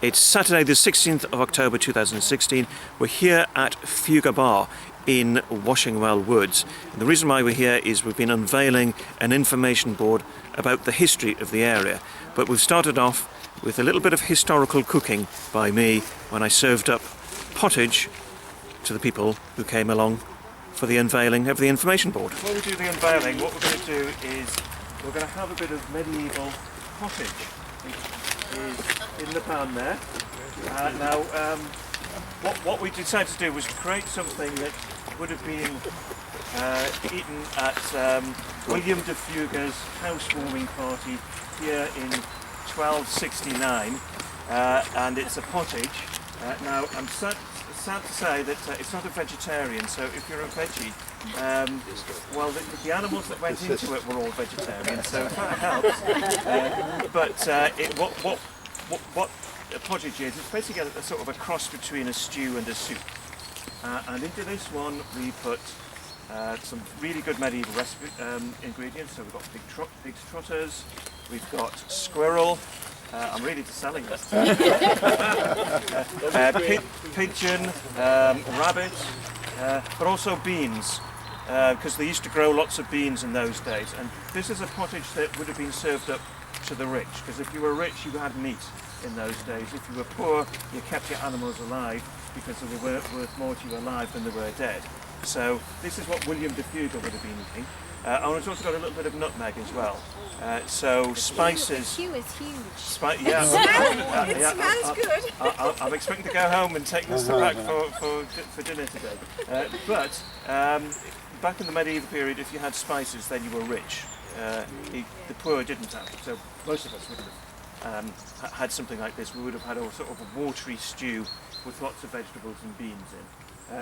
It's Saturday the 16th of October 2016. We're here at Fugar Bar in Washingwell Woods. And the reason why we're here is we've been unveiling an information board about the history of the area. But we've started off with a little bit of historical cooking by me when I served up pottage to the people who came along for the unveiling of the information board. Before we do the unveiling, what we're going to do is we're going to have a bit of medieval pottage. Is in the pan there. Now, what we decided to do was create something that would have been eaten at William de Fugar's housewarming party here in 1269, and it's a pottage. Now, I'm sad to say that it's not a vegetarian, so if you're a veggie, well, the animals that went into it were all vegetarian, so that helps. What a pottage is, it's basically a sort of a cross between a stew and a soup. And into this one we put some really good medieval ingredients. So we've got pig's trotters, we've got squirrel. I'm really just selling this. Pigeon, rabbit, but also beans, because they used to grow lots of beans in those days. And this is a pottage that would have been served up to the rich, because if you were rich you had meat in those days. If you were poor you kept your animals alive because they were worth more to you alive than they were dead. So this is what William de Fugar would have been eating. And it's also got a little bit of nutmeg as well. So spices. The queue is huge. It smells good. I'm expecting to go home and take this back for dinner today. But back in the medieval period, if you had spices, then you were rich. The poor didn't have. So most of us would have had something like this. We would have had a sort of a watery stew with lots of vegetables and beans in.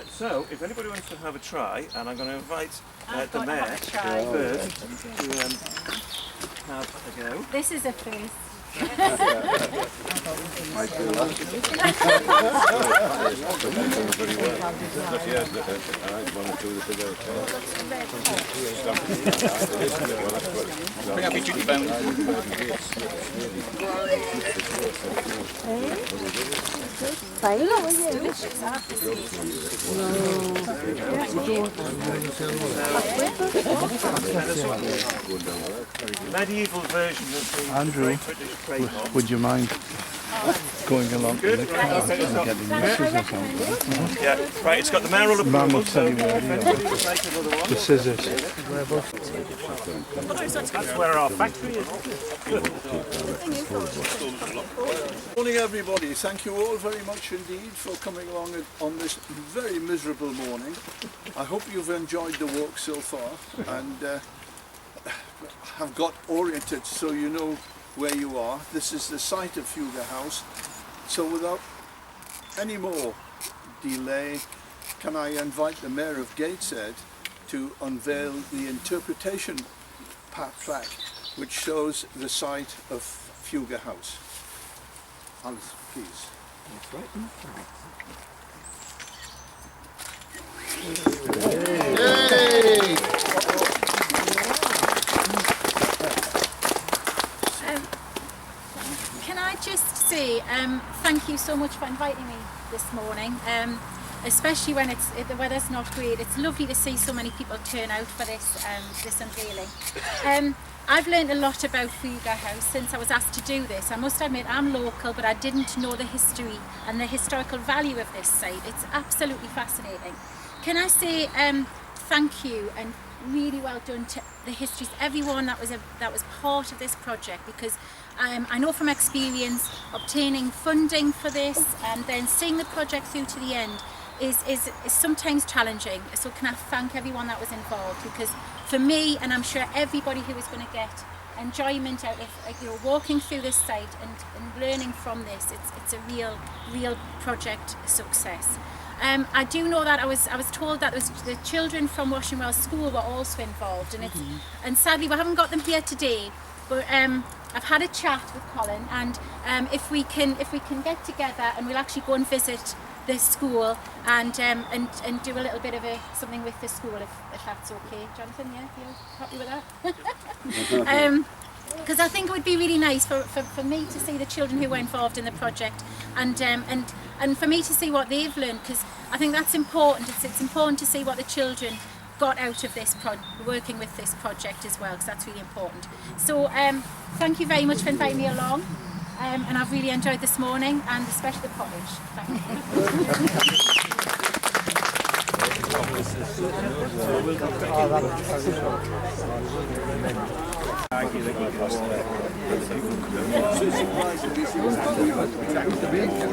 So, if anybody wants to have a try, and I'm going to invite the mayor first to have a go. This is a first. Medieval version of the Andrew, would you mind going along to the car and getting the scissors or something? Yeah, right, it's got the mayoral approval. Mum will tell you where the scissors. That's where our factory is. Morning everybody, thank you all very much indeed for coming along on this very miserable morning. I hope you've enjoyed the walk so far and have got oriented so you know where you are. This is the site of Fugar House, so without any more delay can I invite the Mayor of Gateshead to unveil the interpretation plaque which shows the site of Fugar House. Alice, please. That's right. Can I just say thank you so much for inviting me this morning, especially when the weather's not great. It's lovely to see so many people turn out for this unveiling. I've learned a lot about Fugar House since I was asked to do this. I must admit I'm local, but I didn't know the history and the historical value of this site. It's absolutely fascinating. Can I say thank you and really well done to the histories, everyone that was part of this project, because I know from experience obtaining funding for this and then seeing the project through to the end is sometimes challenging. So can I thank everyone that was involved, because for me, and I'm sure everybody who is going to get enjoyment out of walking through this site and learning from this, it's a real project success. I do know that I was told that the children from Washingwell School were also involved, and sadly we haven't got them here today. But I've had a chat with Colin, and if we can get together and we'll actually go and visit the school and do a little bit of something with the school, if that's okay, Jonathan. Yeah, you're happy with that? Because I think it would be really nice for me to see the children who were involved in the project and for me to see what they've learned, because I think that's important. It's important to see what the children got out of this working with this project as well, because that's really important. So thank you very much for inviting me along, and I've really enjoyed this morning, and especially the pottage. Thank you.